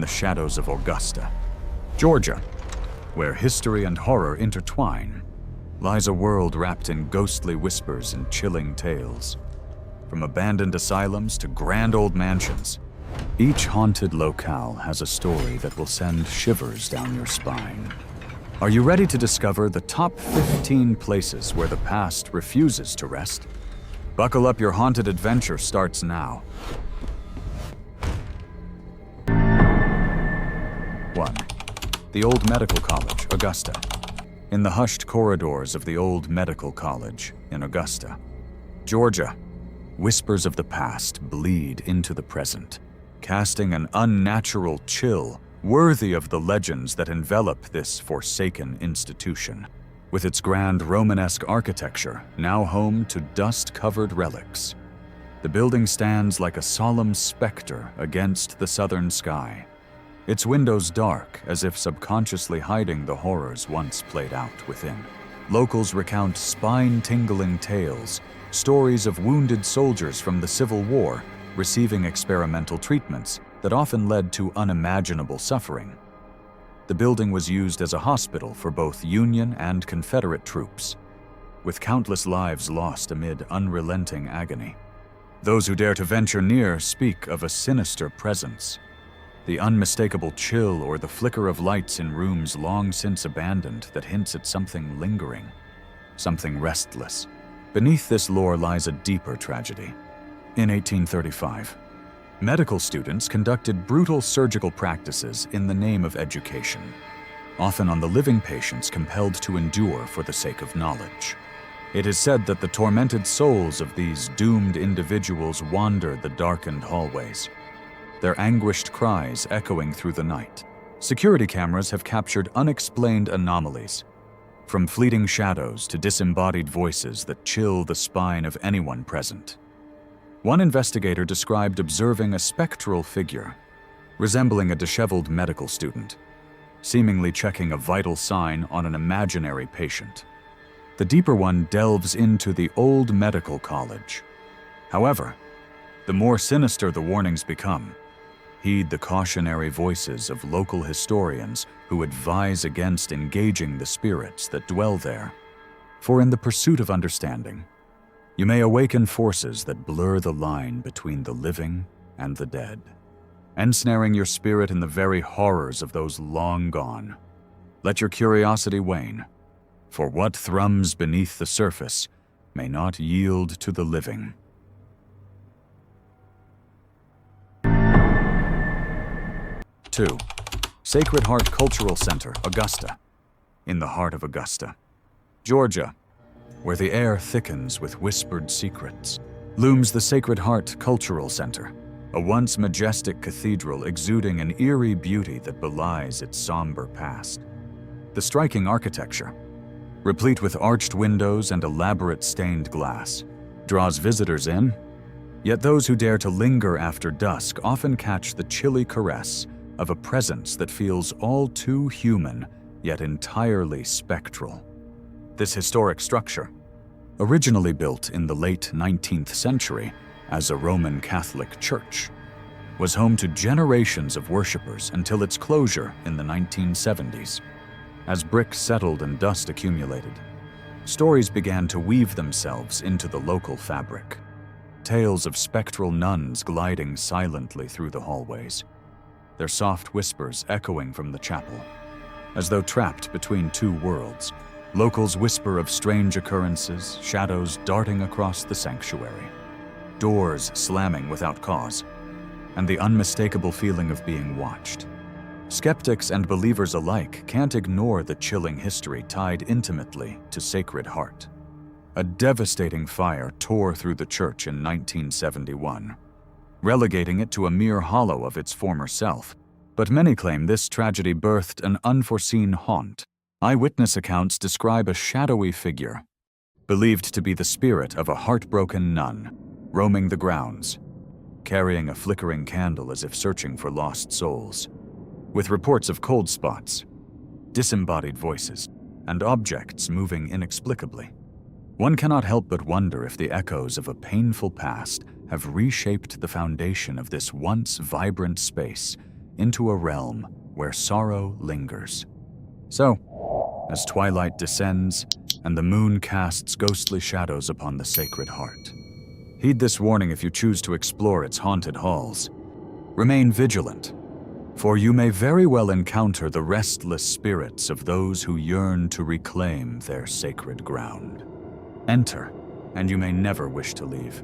the shadows of Augusta, Georgia, where history and horror intertwine, lies a world wrapped in ghostly whispers and chilling tales. From abandoned asylums to grand old mansions, each haunted locale has a story that will send shivers down your spine. Are you ready to discover the top 15 places where the past refuses to rest? Buckle up, your haunted adventure starts now. 1. The Old Medical College, Augusta. In the hushed corridors of the Old Medical College in Augusta, Georgia, whispers of the past bleed into the present, casting an unnatural chill worthy of the legends that envelop this forsaken institution. With its grand Romanesque architecture, now home to dust-covered relics, the building stands like a solemn specter against the southern sky, its windows dark as if subconsciously hiding the horrors once played out within. Locals recount spine-tingling tales, stories of wounded soldiers from the Civil War receiving experimental treatments that often led to unimaginable suffering. The building was used as a hospital for both Union and Confederate troops, with countless lives lost amid unrelenting agony. Those who dare to venture near speak of a sinister presence, the unmistakable chill or the flicker of lights in rooms long since abandoned that hints at something lingering, something restless. Beneath this lore lies a deeper tragedy. In 1835, medical students conducted brutal surgical practices in the name of education, often on the living patients compelled to endure for the sake of knowledge. It is said that the tormented souls of these doomed individuals wander the darkened hallways, their anguished cries echoing through the night. Security cameras have captured unexplained anomalies, from fleeting shadows to disembodied voices that chill the spine of anyone present. One investigator described observing a spectral figure, resembling a disheveled medical student, seemingly checking a vital sign on an imaginary patient. The deeper one delves into the Old Medical College. However, the more sinister the warnings become, heed the cautionary voices of local historians who advise against engaging the spirits that dwell there. For in the pursuit of understanding, you may awaken forces that blur the line between the living and the dead, ensnaring your spirit in the very horrors of those long gone. Let your curiosity wane, for what thrums beneath the surface may not yield to the living. 2. Sacred Heart Cultural Center, Augusta. In the heart of Augusta, Georgia, where the air thickens with whispered secrets, looms the Sacred Heart Cultural Center, a once majestic cathedral exuding an eerie beauty that belies its somber past. The striking architecture, replete with arched windows and elaborate stained glass, draws visitors in, yet those who dare to linger after dusk often catch the chilly caress of a presence that feels all too human, yet entirely spectral. This historic structure, originally built in the late 19th century as a Roman Catholic church, was home to generations of worshippers until its closure in the 1970s. As bricks settled and dust accumulated, stories began to weave themselves into the local fabric. Tales of spectral nuns gliding silently through the hallways, their soft whispers echoing from the chapel. As though trapped between two worlds, locals whisper of strange occurrences, shadows darting across the sanctuary, doors slamming without cause, and the unmistakable feeling of being watched. Skeptics and believers alike can't ignore the chilling history tied intimately to Sacred Heart. A devastating fire tore through the church in 1971, relegating it to a mere hollow of its former self. But many claim this tragedy birthed an unforeseen haunt. Eyewitness accounts describe a shadowy figure, believed to be the spirit of a heartbroken nun, roaming the grounds, carrying a flickering candle as if searching for lost souls. With reports of cold spots, disembodied voices, and objects moving inexplicably, one cannot help but wonder if the echoes of a painful past have reshaped the foundation of this once vibrant space into a realm where sorrow lingers. So, as twilight descends and the moon casts ghostly shadows upon the Sacred Heart, heed this warning if you choose to explore its haunted halls. Remain vigilant, for you may very well encounter the restless spirits of those who yearn to reclaim their sacred ground. Enter, and you may never wish to leave.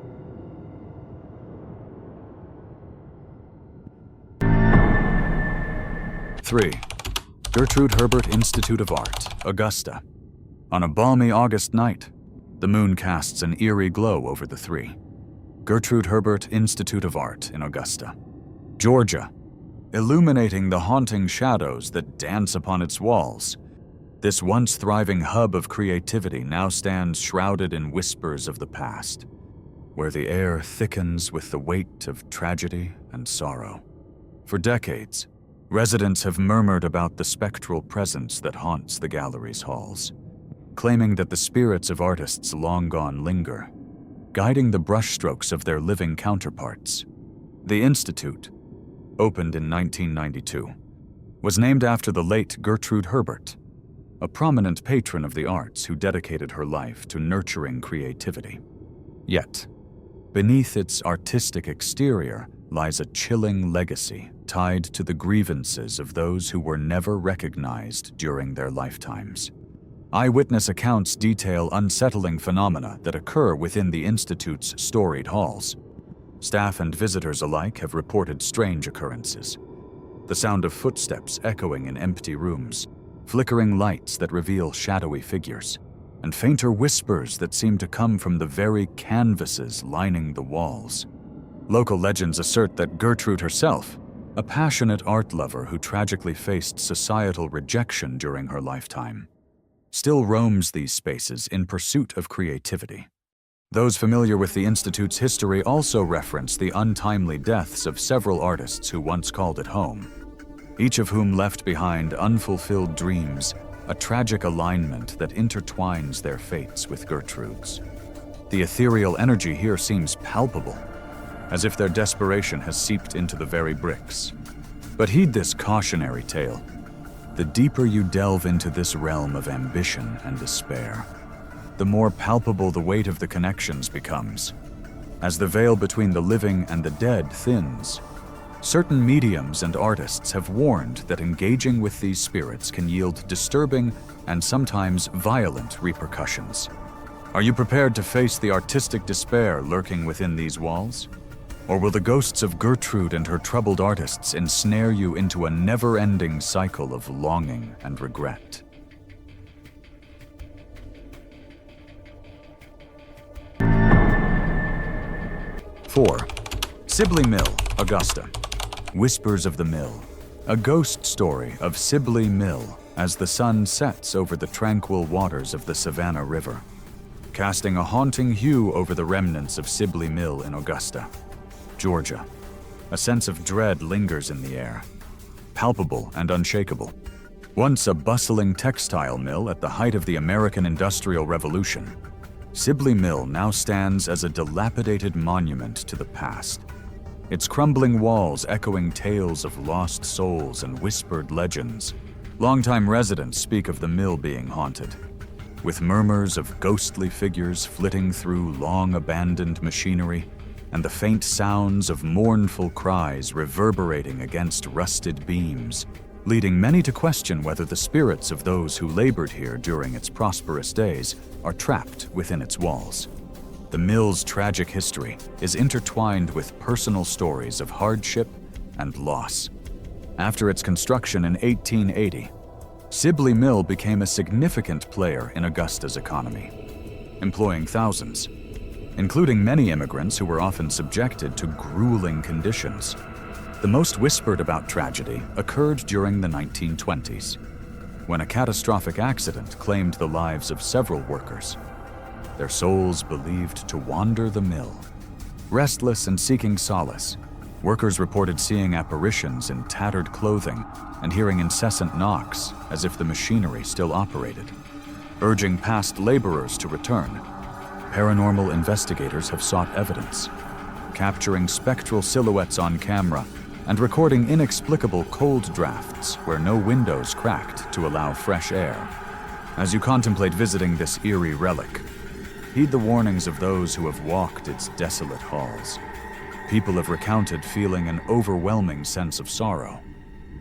Three, Gertrude Herbert Institute of Art, Augusta. On a balmy August night, the moon casts an eerie glow over the three. Gertrude Herbert Institute of Art in Augusta, Georgia, illuminating the haunting shadows that dance upon its walls. This once thriving hub of creativity now stands shrouded in whispers of the past, where the air thickens with the weight of tragedy and sorrow. For decades, residents have murmured about the spectral presence that haunts the gallery's halls, claiming that the spirits of artists long gone linger, guiding the brushstrokes of their living counterparts. The Institute, opened in 1992, was named after the late Gertrude Herbert, a prominent patron of the arts who dedicated her life to nurturing creativity. Yet, beneath its artistic exterior lies a chilling legacy tied to the grievances of those who were never recognized during their lifetimes. Eyewitness accounts detail unsettling phenomena that occur within the Institute's storied halls. Staff and visitors alike have reported strange occurrences. The sound of footsteps echoing in empty rooms, flickering lights that reveal shadowy figures, and fainter whispers that seem to come from the very canvases lining the walls. Local legends assert that Gertrude herself, a passionate art lover who tragically faced societal rejection during her lifetime, still roams these spaces in pursuit of creativity. Those familiar with the Institute's history also reference the untimely deaths of several artists who once called it home, each of whom left behind unfulfilled dreams, a tragic alignment that intertwines their fates with Gertrude's. The ethereal energy here seems palpable, as if their desperation has seeped into the very bricks. But heed this cautionary tale. The deeper you delve into this realm of ambition and despair, the more palpable the weight of the connections becomes. As the veil between the living and the dead thins, certain mediums and artists have warned that engaging with these spirits can yield disturbing and sometimes violent repercussions. Are you prepared to face the artistic despair lurking within these walls? Or will the ghosts of Gertrude and her troubled artists ensnare you into a never-ending cycle of longing and regret? Four, Sibley Mill, Augusta. Whispers of the Mill. A ghost story of Sibley Mill as the sun sets over the tranquil waters of the Savannah River, casting a haunting hue over the remnants of Sibley Mill in Augusta, Georgia. A sense of dread lingers in the air, palpable and unshakable. Once a bustling textile mill at the height of the American Industrial Revolution, Sibley Mill now stands as a dilapidated monument to the past, its crumbling walls echoing tales of lost souls and whispered legends. Longtime residents speak of the mill being haunted, with murmurs of ghostly figures flitting through long-abandoned machinery and the faint sounds of mournful cries reverberating against rusted beams, leading many to question whether the spirits of those who labored here during its prosperous days are trapped within its walls. The mill's tragic history is intertwined with personal stories of hardship and loss. After its construction in 1880, Sibley Mill became a significant player in Augusta's economy, employing thousands, including many immigrants who were often subjected to grueling conditions. The most whispered about tragedy occurred during the 1920s, when a catastrophic accident claimed the lives of several workers, their souls believed to wander the mill. Restless and seeking solace, workers reported seeing apparitions in tattered clothing and hearing incessant knocks as if the machinery still operated. Urging past laborers to return, paranormal investigators have sought evidence, capturing spectral silhouettes on camera and recording inexplicable cold drafts where no windows cracked to allow fresh air. As you contemplate visiting this eerie relic, heed the warnings of those who have walked its desolate halls. People have recounted feeling an overwhelming sense of sorrow,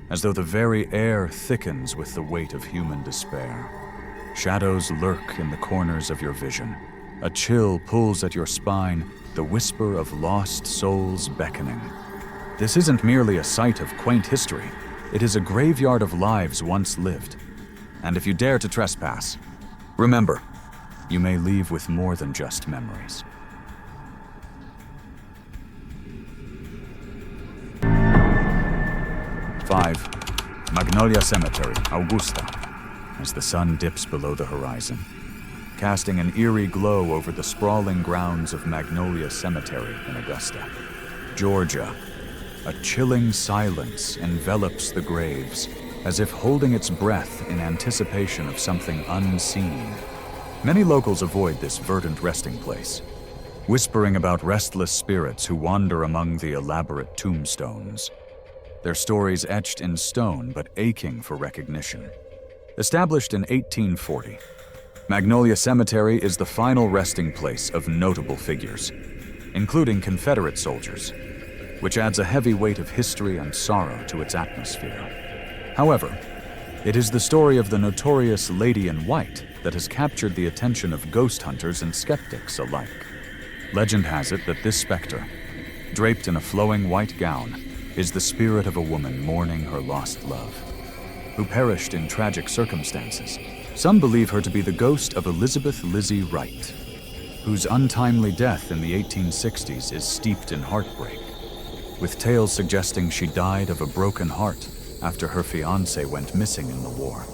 as though the very air thickens with the weight of human despair. Shadows lurk in the corners of your vision. A chill pulls at your spine, the whisper of lost souls beckoning. This isn't merely a site of quaint history. It is a graveyard of lives once lived. And if you dare to trespass, remember, you may leave with more than just memories. Five, Magnolia Cemetery, Augusta, as the sun dips below the horizon, casting an eerie glow over the sprawling grounds of Magnolia Cemetery in Augusta, Georgia. A chilling silence envelops the graves, as if holding its breath in anticipation of something unseen. Many locals avoid this verdant resting place, whispering about restless spirits who wander among the elaborate tombstones. Their stories etched in stone but aching for recognition. Established in 1840, Magnolia Cemetery is the final resting place of notable figures, including Confederate soldiers, which adds a heavy weight of history and sorrow to its atmosphere. However, it is the story of the notorious Lady in White that has captured the attention of ghost hunters and skeptics alike. Legend has it that this specter, draped in a flowing white gown, is the spirit of a woman mourning her lost love, who perished in tragic circumstances. Some believe her to be the ghost of Elizabeth Lizzie Wright, whose untimely death in the 1860s is steeped in heartbreak, with tales suggesting she died of a broken heart after her fiancé went missing in the war.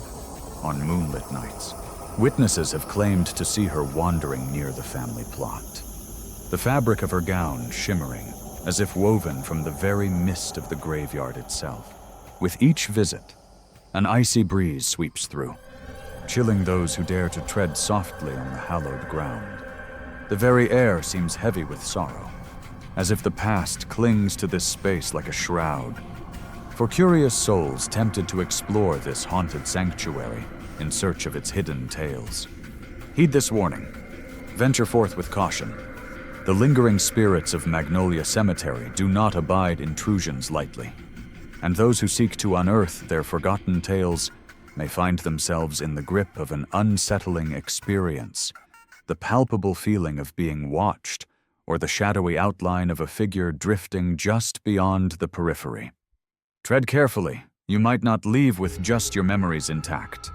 On moonlit nights, witnesses have claimed to see her wandering near the family plot, the fabric of her gown shimmering as if woven from the very mist of the graveyard itself. With each visit, an icy breeze sweeps through, chilling those who dare to tread softly on the hallowed ground. The very air seems heavy with sorrow, as if the past clings to this space like a shroud. For curious souls tempted to explore this haunted sanctuary in search of its hidden tales, heed this warning. Venture forth with caution. The lingering spirits of Magnolia Cemetery do not abide intrusions lightly, and those who seek to unearth their forgotten tales may find themselves in the grip of an unsettling experience, the palpable feeling of being watched, or the shadowy outline of a figure drifting just beyond the periphery. Tread carefully. You might not leave with just your memories intact.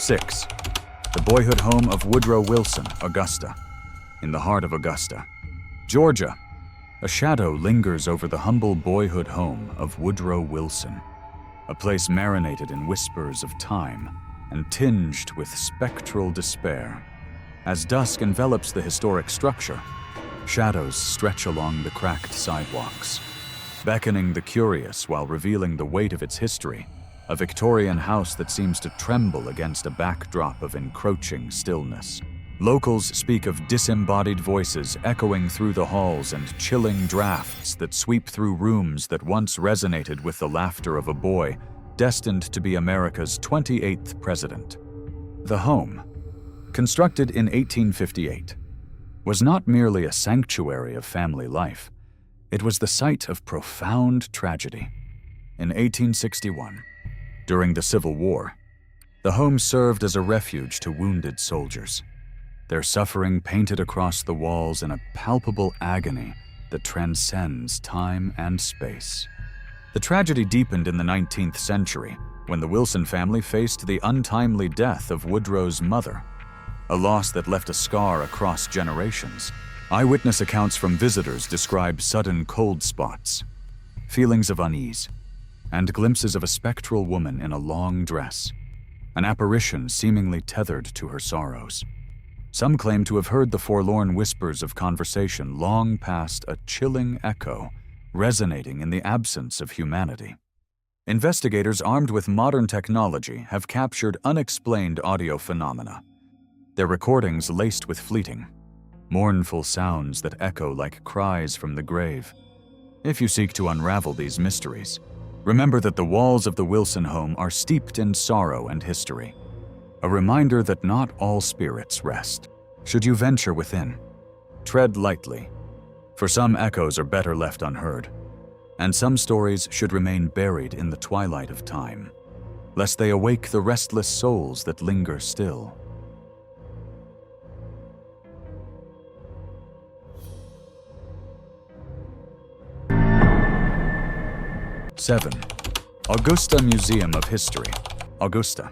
Six, the boyhood home of Woodrow Wilson, Augusta. In the heart of Augusta, Georgia, a shadow lingers over the humble boyhood home of Woodrow Wilson, a place marinated in whispers of time and tinged with spectral despair. As dusk envelops the historic structure, shadows stretch along the cracked sidewalks, beckoning the curious while revealing the weight of its history, a Victorian house that seems to tremble against a backdrop of encroaching stillness. Locals speak of disembodied voices echoing through the halls and chilling drafts that sweep through rooms that once resonated with the laughter of a boy destined to be America's 28th president. The home, constructed in 1858, was not merely a sanctuary of family life. It was the site of profound tragedy. In 1861, during the Civil War, the home served as a refuge to wounded soldiers, their suffering painted across the walls in a palpable agony that transcends time and space. The tragedy deepened in the 19th century when the Wilson family faced the untimely death of Woodrow's mother, a loss that left a scar across generations. Eyewitness accounts from visitors describe sudden cold spots, feelings of unease, and glimpses of a spectral woman in a long dress, an apparition seemingly tethered to her sorrows. Some claim to have heard the forlorn whispers of conversation long past a chilling echo, resonating in the absence of humanity. Investigators armed with modern technology have captured unexplained audio phenomena, their recordings laced with fleeting, mournful sounds that echo like cries from the grave. If you seek to unravel these mysteries, remember that the walls of the Wilson home are steeped in sorrow and history, a reminder that not all spirits rest. Should you venture within, tread lightly, for some echoes are better left unheard, and some stories should remain buried in the twilight of time, lest they awake the restless souls that linger still. Seven. Augusta Museum of History. Augusta.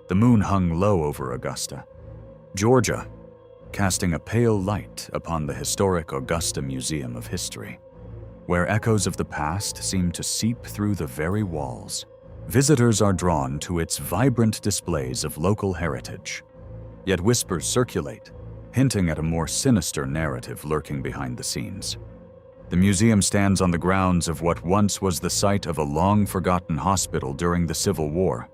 The moon hung low over Augusta, Georgia, casting a pale light upon the historic Augusta Museum of History, where echoes of the past seem to seep through the very walls. Visitors are drawn to its vibrant displays of local heritage, yet whispers circulate, hinting at a more sinister narrative lurking behind the scenes. The museum stands on the grounds of what once was the site of a long-forgotten hospital during the Civil War,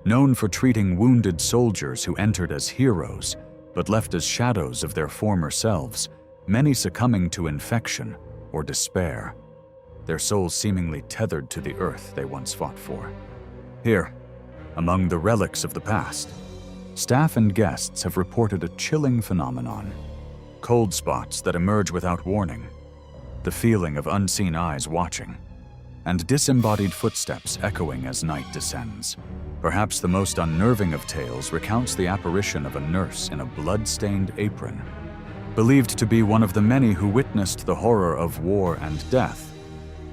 known for treating wounded soldiers who entered as heroes but left as shadows of their former selves, many succumbing to infection or despair, their souls seemingly tethered to the earth they once fought for. Here, among the relics of the past, staff and guests have reported a chilling phenomenon: cold spots that emerge without warning, the feeling of unseen eyes watching, and disembodied footsteps echoing as night descends. Perhaps the most unnerving of tales recounts the apparition of a nurse in a blood-stained apron, believed to be one of the many who witnessed the horror of war and death,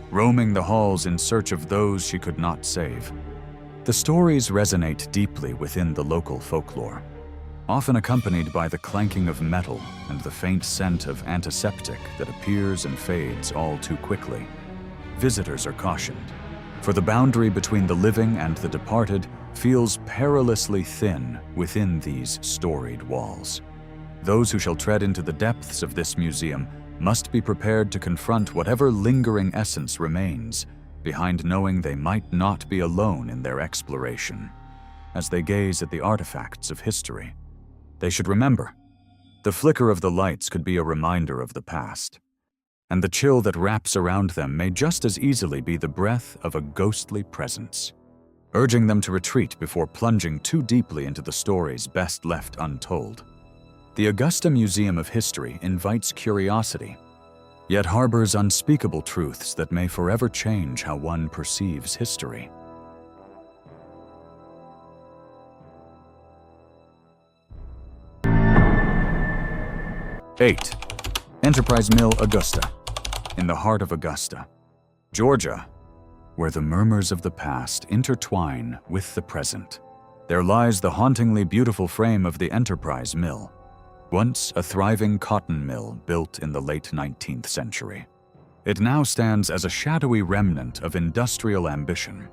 roaming the halls in search of those she could not save. The stories resonate deeply within the local folklore, often accompanied by the clanking of metal and the faint scent of antiseptic that appears and fades all too quickly. Visitors are cautioned, for the boundary between the living and the departed feels perilously thin within these storied walls. Those who shall tread into the depths of this museum must be prepared to confront whatever lingering essence remains behind, knowing they might not be alone in their exploration. As they gaze at the artifacts of history, they should remember, the flicker of the lights could be a reminder of the past, and the chill that wraps around them may just as easily be the breath of a ghostly presence, urging them to retreat before plunging too deeply into the stories best left untold. The Augusta Museum of History invites curiosity, yet harbors unspeakable truths that may forever change how one perceives history. 8. Enterprise Mill, Augusta. In the heart of Augusta, Georgia, where the murmurs of the past intertwine with the present, there lies the hauntingly beautiful frame of the Enterprise Mill, once a thriving cotton mill built in the late 19th century. It now stands as a shadowy remnant of industrial ambition,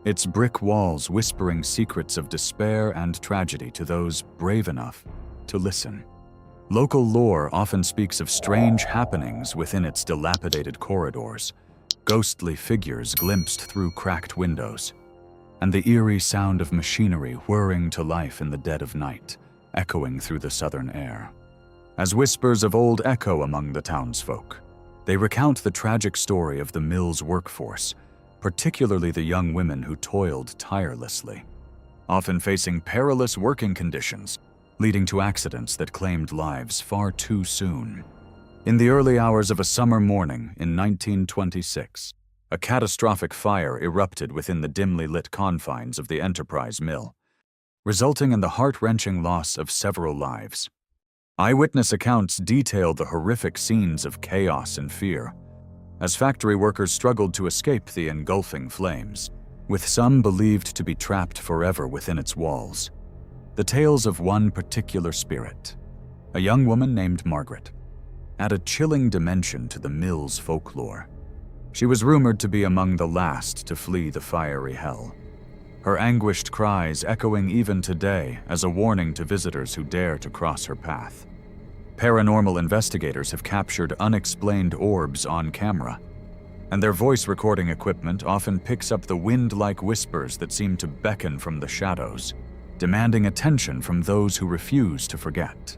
its brick walls whispering secrets of despair and tragedy to those brave enough to listen. Local lore often speaks of strange happenings within its dilapidated corridors, ghostly figures glimpsed through cracked windows, and the eerie sound of machinery whirring to life in the dead of night, echoing through the southern air. As whispers of old echo among the townsfolk, they recount the tragic story of the mill's workforce, particularly the young women who toiled tirelessly, often facing perilous working conditions, leading to accidents that claimed lives far too soon. In the early hours of a summer morning in 1926, a catastrophic fire erupted within the dimly lit confines of the Enterprise Mill, resulting in the heart-wrenching loss of several lives. Eyewitness accounts detail the horrific scenes of chaos and fear, as factory workers struggled to escape the engulfing flames, with some believed to be trapped forever within its walls. The tales of one particular spirit, a young woman named Margaret, add a chilling dimension to the mill's folklore. She was rumored to be among the last to flee the fiery hell, her anguished cries echoing even today as a warning to visitors who dare to cross her path. Paranormal investigators have captured unexplained orbs on camera, and their voice recording equipment often picks up the wind-like whispers that seem to beckon from the shadows. demanding attention from those who refuse to forget.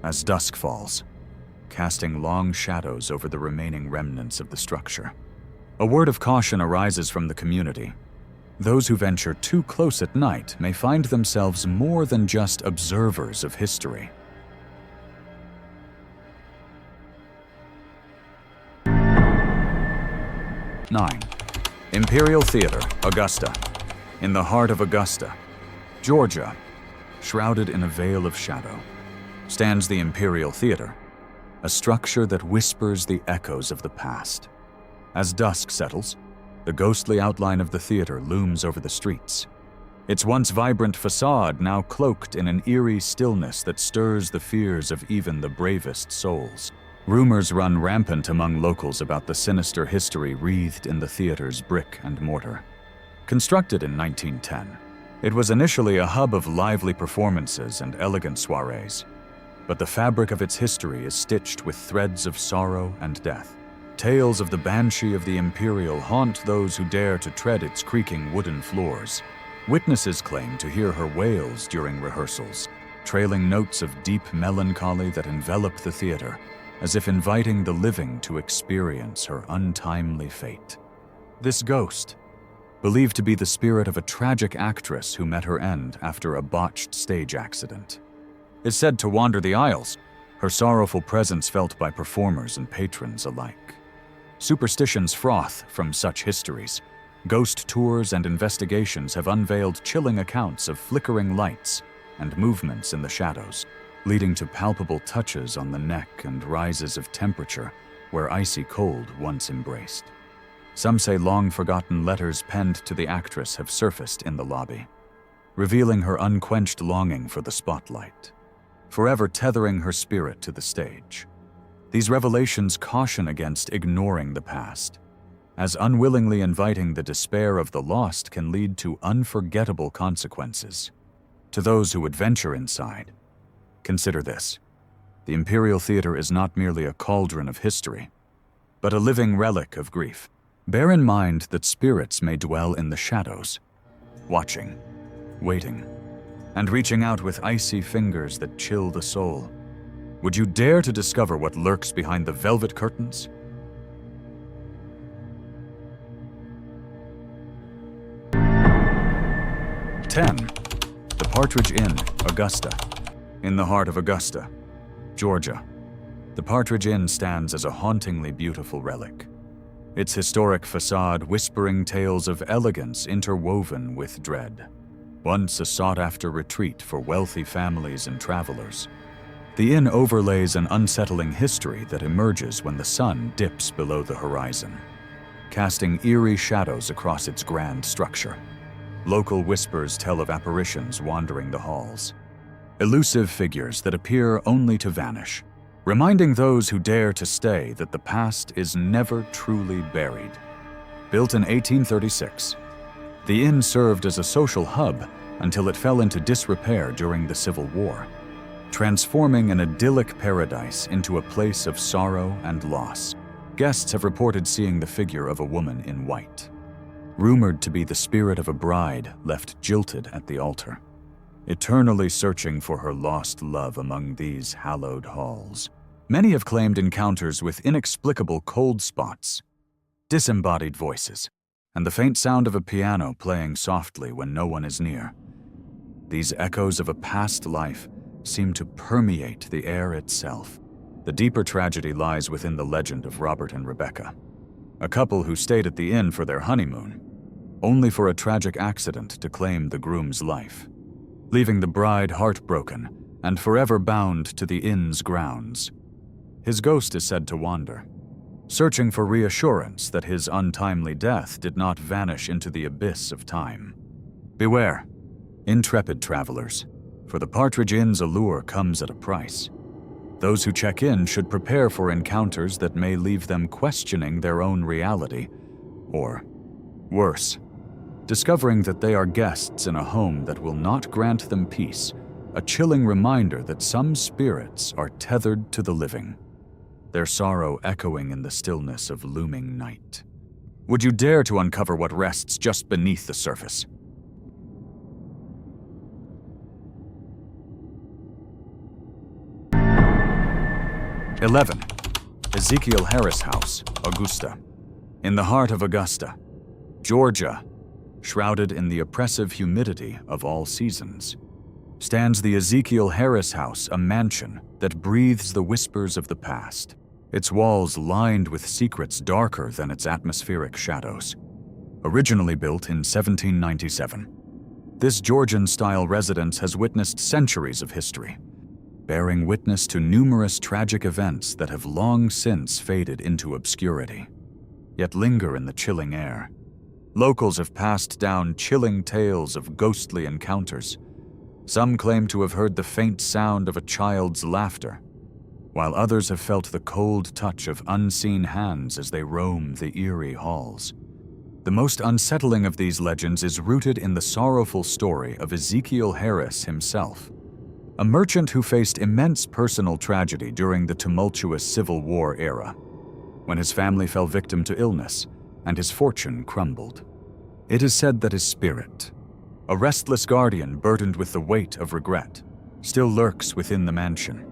As dusk falls, casting long shadows over the remaining remnants of the structure, a word of caution arises from the community. Those who venture too close at night may find themselves more than just observers of history. 9. Imperial Theater, Augusta. In the heart of Augusta, Georgia, shrouded in a veil of shadow, stands the Imperial Theater, a structure that whispers the echoes of the past. As dusk settles, the ghostly outline of the theater looms over the streets, its once vibrant facade now cloaked in an eerie stillness that stirs the fears of even the bravest souls. Rumors run rampant among locals about the sinister history wreathed in the theater's brick and mortar. Constructed in 1910, it was initially a hub of lively performances and elegant soirees, but the fabric of its history is stitched with threads of sorrow and death. Tales of the Banshee of the Imperial haunt those who dare to tread its creaking wooden floors. Witnesses claim to hear her wails during rehearsals, trailing notes of deep melancholy that envelop the theater, as if inviting the living to experience her untimely fate. This ghost, believed to be the spirit of a tragic actress who met her end after a botched stage accident, is said to wander the aisles, her sorrowful presence felt by performers and patrons alike. Superstitions froth from such histories. Ghost tours and investigations have unveiled chilling accounts of flickering lights and movements in the shadows, leading to palpable touches on the neck and rises of temperature where icy cold once embraced. Some say long-forgotten letters penned to the actress have surfaced in the lobby, revealing her unquenched longing for the spotlight, forever tethering her spirit to the stage. These revelations caution against ignoring the past, as unwillingly inviting the despair of the lost can lead to unforgettable consequences. To those who would venture inside, consider this: the Imperial Theater is not merely a cauldron of history, but a living relic of grief. Bear in mind that spirits may dwell in the shadows, watching, waiting, and reaching out with icy fingers that chill the soul. Would you dare to discover what lurks behind the velvet curtains? "10. The Partridge Inn, Augusta. In the heart of Augusta, Georgia, the Partridge Inn stands as a hauntingly beautiful relic, its historic facade whispering tales of elegance interwoven with dread. Once a sought-after retreat for wealthy families and travelers, the inn overlays an unsettling history that emerges when the sun dips below the horizon, casting eerie shadows across its grand structure. Local whispers tell of apparitions wandering the halls, elusive figures that appear only to vanish, reminding those who dare to stay that the past is never truly buried. Built in 1836, the inn served as a social hub until it fell into disrepair during the Civil War, transforming an idyllic paradise into a place of sorrow and loss. Guests have reported seeing the figure of a woman in white, rumored to be the spirit of a bride left jilted at the altar, eternally searching for her lost love among these hallowed halls. Many have claimed encounters with inexplicable cold spots, disembodied voices, and the faint sound of a piano playing softly when no one is near. These echoes of a past life seem to permeate the air itself. The deeper tragedy lies within the legend of Robert and Rebecca, a couple who stayed at the inn for their honeymoon, only for a tragic accident to claim the groom's life, leaving the bride heartbroken and forever bound to the inn's grounds. His ghost is said to wander, searching for reassurance that his untimely death did not vanish into the abyss of time. Beware, intrepid travelers, for the Partridge Inn's allure comes at a price. Those who check in should prepare for encounters that may leave them questioning their own reality, or, worse, discovering that they are guests in a home that will not grant them peace, a chilling reminder that some spirits are tethered to the living, their sorrow echoing in the stillness of looming night. Would you dare to uncover what rests just beneath the surface? 11. Ezekiel Harris House, Augusta. In the heart of Augusta, Georgia, shrouded in the oppressive humidity of all seasons, stands the Ezekiel Harris House, a mansion that breathes the whispers of the past, its walls lined with secrets darker than its atmospheric shadows. Originally built in 1797, this Georgian-style residence has witnessed centuries of history, bearing witness to numerous tragic events that have long since faded into obscurity, yet linger in the chilling air. Locals have passed down chilling tales of ghostly encounters. Some claim to have heard the faint sound of a child's laughter, while others have felt the cold touch of unseen hands as they roam the eerie halls. The most unsettling of these legends is rooted in the sorrowful story of Ezekiel Harris himself, a merchant who faced immense personal tragedy during the tumultuous Civil War era, when his family fell victim to illness and his fortune crumbled. It is said that his spirit, a restless guardian burdened with the weight of regret, still lurks within the mansion,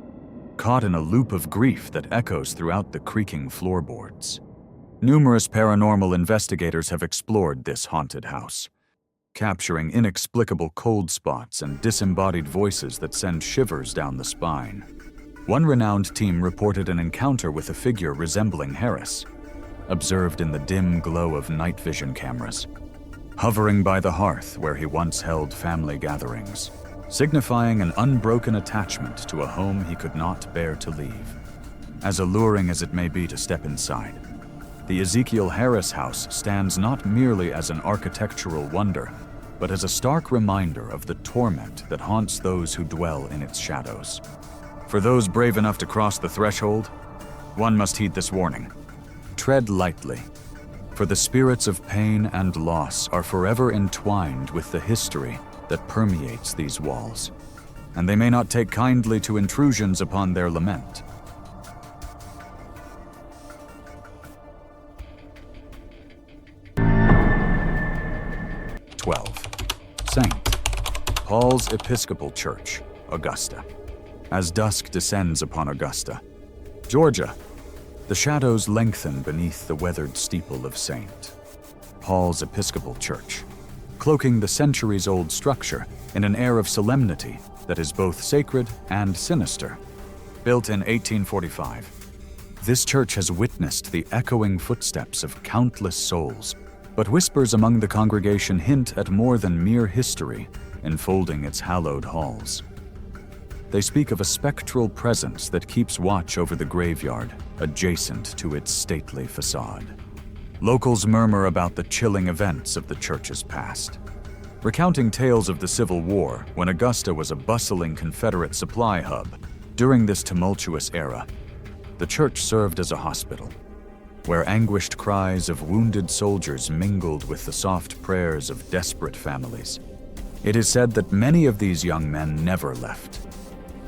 caught in a loop of grief that echoes throughout the creaking floorboards. Numerous paranormal investigators have explored this haunted house, capturing inexplicable cold spots and disembodied voices that send shivers down the spine. One renowned team reported an encounter with a figure resembling Harris, observed in the dim glow of night vision cameras, hovering by the hearth where he once held family gatherings, signifying an unbroken attachment to a home he could not bear to leave. As alluring as it may be to step inside, the Ezekiel Harris House stands not merely as an architectural wonder, but as a stark reminder of the torment that haunts those who dwell in its shadows. For those brave enough to cross the threshold, one must heed this warning. Tread lightly, for the spirits of pain and loss are forever entwined with the history that permeates these walls, and they may not take kindly to intrusions upon their lament. St. Paul's Episcopal Church, Augusta. As dusk descends upon Augusta, Georgia, the shadows lengthen beneath the weathered steeple of St. Paul's Episcopal Church, cloaking the centuries-old structure in an air of solemnity that is both sacred and sinister. Built in 1845, this church has witnessed the echoing footsteps of countless souls, but whispers among the congregation hint at more than mere history enfolding its hallowed halls. They speak of a spectral presence that keeps watch over the graveyard adjacent to its stately facade. Locals murmur about the chilling events of the church's past, recounting tales of the Civil War when Augusta was a bustling Confederate supply hub. During this tumultuous era, the church served as a hospital, where anguished cries of wounded soldiers mingled with the soft prayers of desperate families. It is said that many of these young men never left,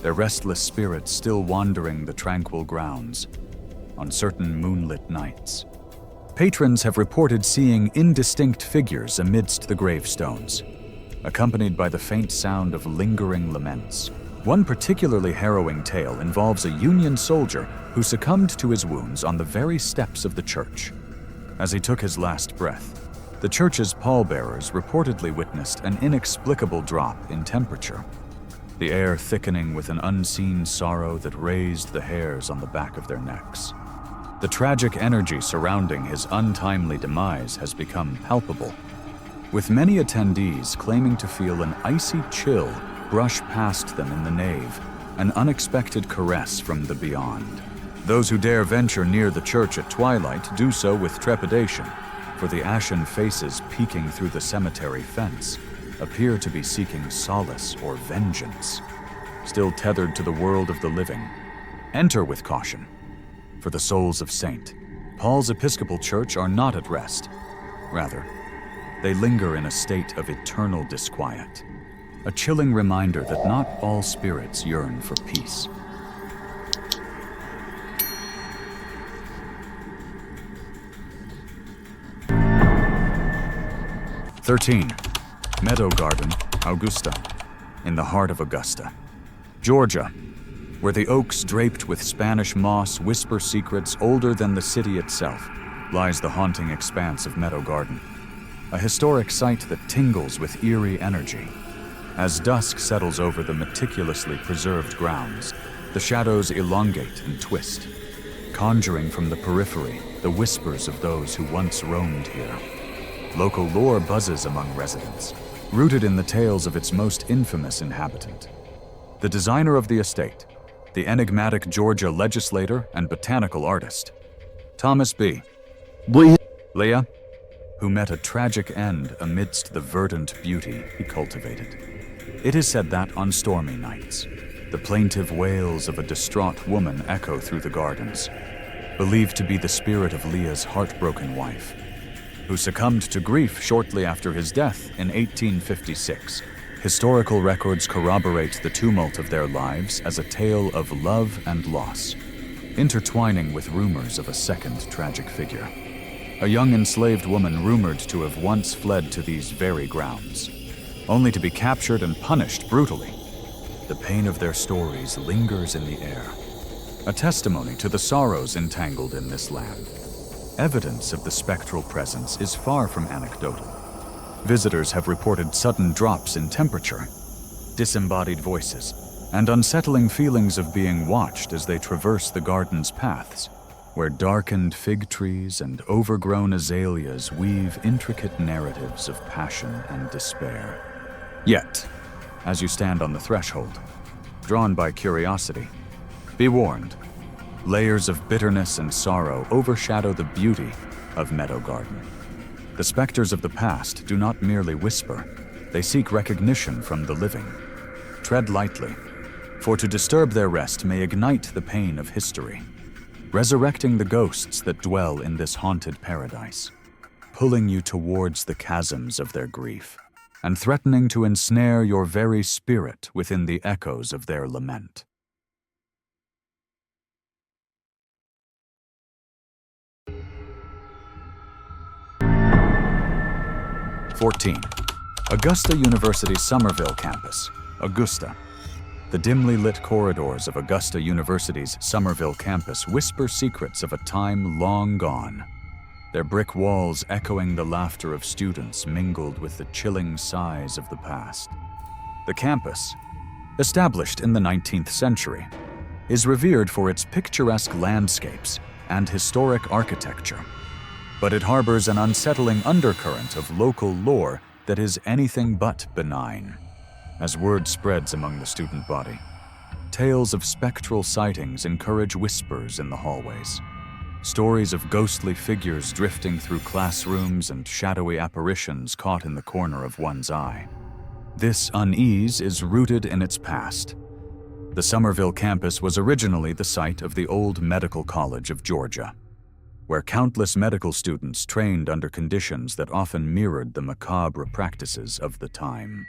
their restless spirits still wandering the tranquil grounds on certain moonlit nights. Patrons have reported seeing indistinct figures amidst the gravestones, accompanied by the faint sound of lingering laments. One particularly harrowing tale involves a Union soldier who succumbed to his wounds on the very steps of the church. As he took his last breath, the church's pallbearers reportedly witnessed an inexplicable drop in temperature, the air thickening with an unseen sorrow that raised the hairs on the back of their necks. The tragic energy surrounding his untimely demise has become palpable, with many attendees claiming to feel an icy chill brush past them in the nave, an unexpected caress from the beyond. Those who dare venture near the church at twilight do so with trepidation, for the ashen faces peeking through the cemetery fence appear to be seeking solace or vengeance. Still tethered to the world of the living, enter with caution, for the souls of St. Paul's Episcopal Church are not at rest. Rather, they linger in a state of eternal disquiet, a chilling reminder that not all spirits yearn for peace. Meadow Garden, Augusta. In the heart of Augusta, Georgia, Where the oaks draped with Spanish moss whisper secrets older than the city itself, lies the haunting expanse of Meadow Garden, a historic site that tingles with eerie energy. As dusk settles over the meticulously preserved grounds, the shadows elongate and twist, conjuring from the periphery the whispers of those who once roamed here. Local lore buzzes among residents, rooted in the tales of its most infamous inhabitant. The designer of the estate, the enigmatic Georgia legislator and botanical artist, Thomas B. Leah, who met a tragic end amidst the verdant beauty he cultivated. It is said that on stormy nights, the plaintive wails of a distraught woman echo through the gardens, believed to be the spirit of Leah's heartbroken wife, who succumbed to grief shortly after his death in 1856. Historical records corroborate the tumult of their lives as a tale of love and loss, intertwining with rumors of a second tragic figure. A young enslaved woman rumored to have once fled to these very grounds, only to be captured and punished brutally. The pain of their stories lingers in the air, a testimony to the sorrows entangled in this land. Evidence of the spectral presence is far from anecdotal. Visitors have reported sudden drops in temperature, disembodied voices, and unsettling feelings of being watched as they traverse the garden's paths, where darkened fig trees and overgrown azaleas weave intricate narratives of passion and despair. Yet, as you stand on the threshold, drawn by curiosity, be warned, layers of bitterness and sorrow overshadow the beauty of Meadow Garden. The specters of the past do not merely whisper, they seek recognition from the living. Tread lightly, for to disturb their rest may ignite the pain of history, resurrecting the ghosts that dwell in this haunted paradise, pulling you towards the chasms of their grief, and threatening to ensnare your very spirit within the echoes of their lament. Augusta University's Somerville campus, Augusta. The dimly lit corridors of Augusta University's Somerville campus whisper secrets of a time long gone, their brick walls echoing the laughter of students mingled with the chilling sighs of the past. The campus, established in the 19th century, is revered for its picturesque landscapes and historic architecture, but it harbors an unsettling undercurrent of local lore that is anything but benign. As word spreads among the student body, tales of spectral sightings encourage whispers in the hallways, stories of ghostly figures drifting through classrooms and shadowy apparitions caught in the corner of one's eye. This unease is rooted in its past. The Somerville campus was originally the site of the old Medical College of Georgia, where countless medical students trained under conditions that often mirrored the macabre practices of the time.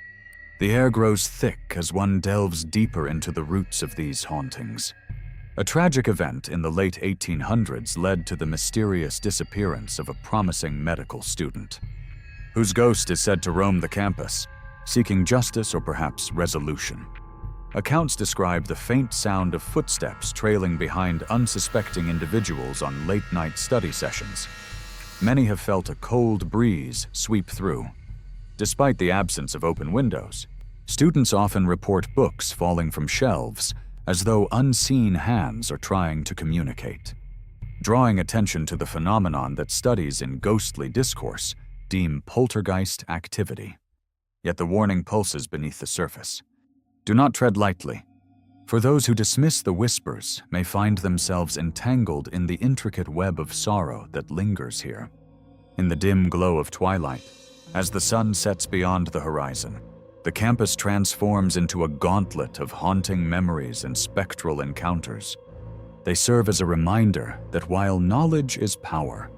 The air grows thick as one delves deeper into the roots of these hauntings. A tragic event in the late 1800s led to the mysterious disappearance of a promising medical student, whose ghost is said to roam the campus, seeking justice or perhaps resolution. Accounts describe the faint sound of footsteps trailing behind unsuspecting individuals on late-night study sessions. Many have felt a cold breeze sweep through. Despite the absence of open windows, students often report books falling from shelves as though unseen hands are trying to communicate, drawing attention to the phenomenon that studies in ghostly discourse deem poltergeist activity. Yet the warning pulses beneath the surface. Do not tread lightly, for those who dismiss the whispers may find themselves entangled in the intricate web of sorrow that lingers here. In the dim glow of twilight, as the sun sets beyond the horizon, the campus transforms into a gauntlet of haunting memories and spectral encounters. They serve as a reminder that while knowledge is power,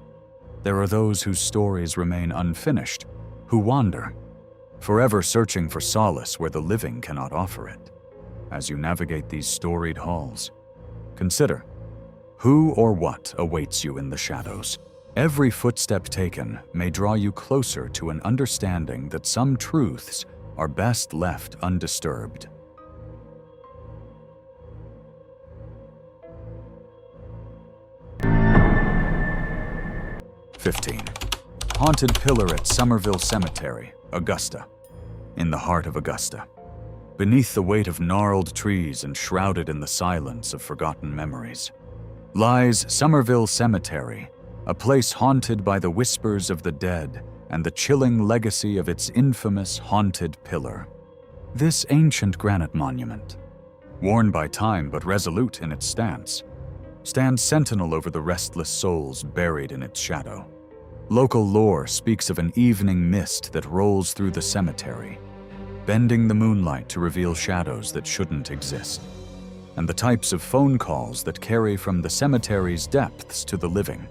there are those whose stories remain unfinished, who wander, forever searching for solace where the living cannot offer it. As you navigate these storied halls, consider who or what awaits you in the shadows. Every footstep taken may draw you closer to an understanding that some truths are best left undisturbed. 15. Haunted pillar at Somerville Cemetery, Augusta. In the heart of Augusta, beneath the weight of gnarled trees and shrouded in the silence of forgotten memories, lies Somerville Cemetery, a place haunted by the whispers of the dead and the chilling legacy of its infamous haunted pillar. This ancient granite monument, worn by time but resolute in its stance, stands sentinel over the restless souls buried in its shadow. Local lore speaks of an evening mist that rolls through the cemetery, bending the moonlight to reveal shadows that shouldn't exist, and the types of phone calls that carry from the cemetery's depths to the living.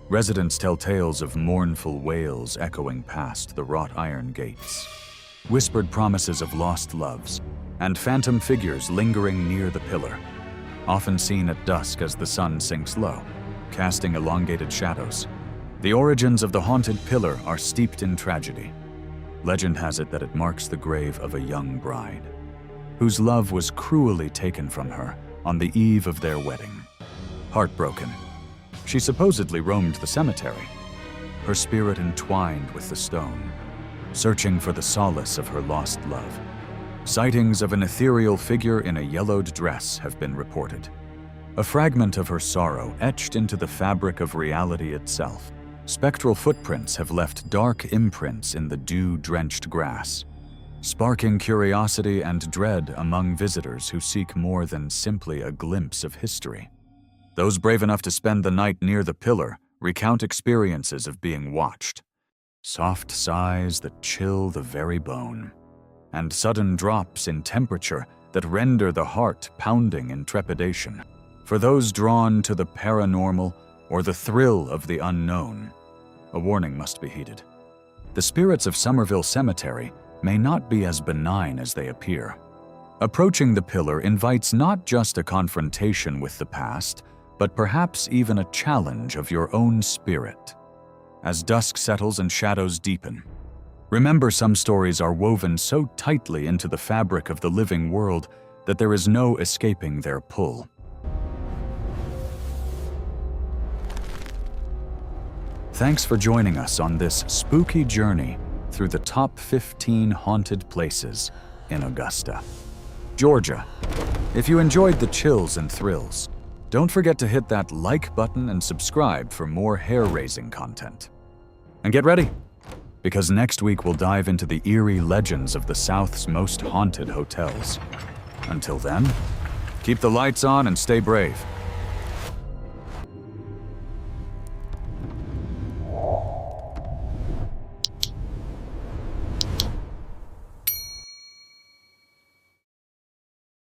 Residents tell tales of mournful wails echoing past the wrought iron gates, whispered promises of lost loves, and phantom figures lingering near the pillar, often seen at dusk as the sun sinks low, casting elongated shadows. The origins of the haunted pillar are steeped in tragedy. Legend has it that it marks the grave of a young bride, whose love was cruelly taken from her on the eve of their wedding. Heartbroken, she supposedly roamed the cemetery, her spirit entwined with the stone, searching for the solace of her lost love. Sightings of an ethereal figure in a yellowed dress have been reported, a fragment of her sorrow etched into the fabric of reality itself. Spectral footprints have left dark imprints in the dew-drenched grass, sparking curiosity and dread among visitors who seek more than simply a glimpse of history. Those brave enough to spend the night near the pillar recount experiences of being watched, soft sighs that chill the very bone, and sudden drops in temperature that render the heart pounding in trepidation. For those drawn to the paranormal or the thrill of the unknown, a warning must be heeded. The spirits of Somerville Cemetery may not be as benign as they appear. Approaching the pillar invites not just a confrontation with the past, but perhaps even a challenge of your own spirit. As dusk settles and shadows deepen, remember, some stories are woven so tightly into the fabric of the living world that there is no escaping their pull. Thanks for joining us on this spooky journey through the top 15 haunted places in Augusta, Georgia. If you enjoyed the chills and thrills, don't forget to hit that like button and subscribe for more hair-raising content. And get ready, because next week we'll dive into the eerie legends of the South's most haunted hotels. Until then, keep the lights on and stay brave.